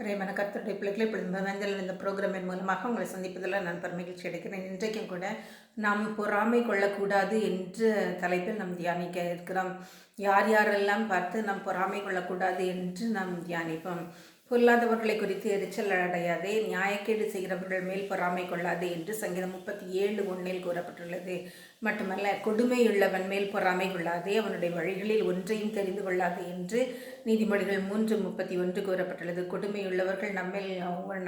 பிரியமான கர்த்தருடைய பிள்ளைகளை இப்பொழுது மஞ்சள் இந்த ப்ரோக்ராமின் மூலமாக உங்களை சந்திப்பதில் நான் மகிழ்ச்சி அடைக்கிறேன். இன்றைக்கும் கூட நாம் பொறாமை கொள்ளக்கூடாது என்ற தலைப்பில் நாம் தியானிக்க இருக்கிறோம். யார் யாரெல்லாம் பார்த்து நாம் பொறாமை கொள்ளக்கூடாது என்று நாம் தியானிப்போம். பொல்லாதவர்களை குறித்து எரிச்சல் அடையாதே, நியாயக்கேடு செய்கிறவர்கள் மேல் பொறாமை கொள்ளாதே என்று சங்கீதம் 37:1 கூறப்பட்டுள்ளது. மட்டுமல்ல, கொடுமையுள்ளவன் மேல் பொறாமை கொள்ளாதே, அவனுடைய வழிகளில் ஒன்றையும் தெரிந்து கொள்ளாதே என்று நீதிமொழிகள் 3:31 கூறப்பட்டுள்ளது. கொடுமையுள்ளவர்கள்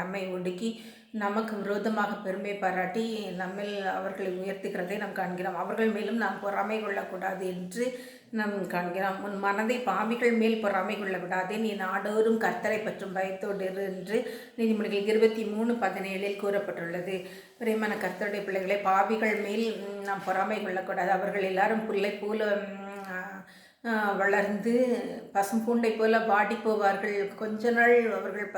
நம்மை ஒடுக்கி நமக்கு விரோதமாக பெருமை பாராட்டி நம்மில் அவர்களை உயர்த்துகிறதை நாம் காண்கிறோம். அவர்கள் மேலும் நாம் பொறாமை கொள்ளக்கூடாது என்று நாம் காண்கிறோம். உன் மனதை பாவிகள் மேல் பொறாமை கொள்ள விடாதே, நீ நாடோறும் கர்த்தரை பற்றும் பயத்தோடு என்று நீதிமொழிகள் 23:17 கூறப்பட்டுள்ளது. பிரியமான கர்த்தருடைய பிள்ளைகளை, பாவிகள் மேல் நாம் பொறாமை கொள்ளக்கூடாது. அவர்கள் எல்லாரும் புல்லை போல வளர்ந்து பசும்பூண்டை போல வாடி போவார்கள். கொஞ்ச நாள் அவர்கள்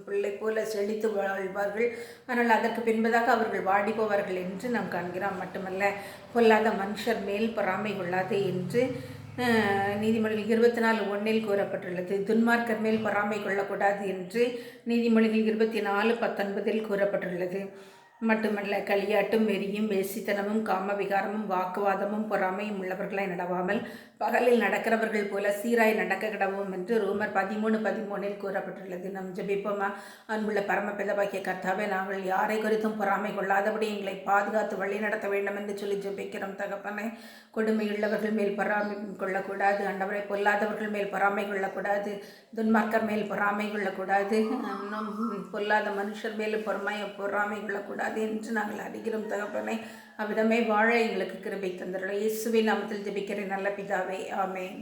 பிள்ளை போல செழித்து வாழ்வார்கள், ஆனால் அதற்கு பின்பதாக அவர்கள் வாடி போவார்கள் என்று நாம் காண்கிறோம். மட்டுமல்ல, பொல்லாத மனுஷர் மேல் பொறாமை கொள்ளாதே என்று நீதிமொழிகள் 24:1 கூறப்பட்டுள்ளது. துன்மார்க்கர் மேல் பொறாமை கொள்ளக்கூடாது என்று நீதிமொழிகள் 24:19 கூறப்பட்டுள்ளது. மட்டுமல்ல, களியாட்டும் வெறியும் வேசித்தனமும் காமவிகாரமும் வாக்குவாதமும் பொறாமையும் உள்ளவர்களாய் நடவாமல் பகலில் நடக்கிறவர்கள் போல சீராய் நடக்க கிடவும் என்று ரோமர் 13:13 கூறப்பட்டுள்ளது. நம் ஜெபிப்போமா? அன்புள்ள பரமபிதாவாகிய கர்த்தாவே, நாங்கள் யாரை குறித்தும் பொறாமை கொள்ளாதபடி எங்களை பாதுகாத்து வழி நடத்த வேண்டும் என்று சொல்லி ஜெபிக்கிறோம். தகப்பனே, கொடுமையுள்ளவர்கள் மேல் பொறாமை கொள்ளக்கூடாது. ஆண்டவரை, பொல்லாதவர்கள் மேல் பொறாமை கொள்ளக்கூடாது. துன்மார்க்கர் மேல் பொறாமை கொள்ளக்கூடாது. பொல்லாத மனுஷர் மேலும் பொறாமை கொள்ளக்கூடாது என்று நாங்கள் அறிகிறோம். தகப்பனே, அவ்விதமே வாழ எங்களுக்கு கிருபை தந்தருள. இயேசுவின் நாமத்தில் ஜெபிக்கிறேன் நல்ல பிதாவே, ஆமென்.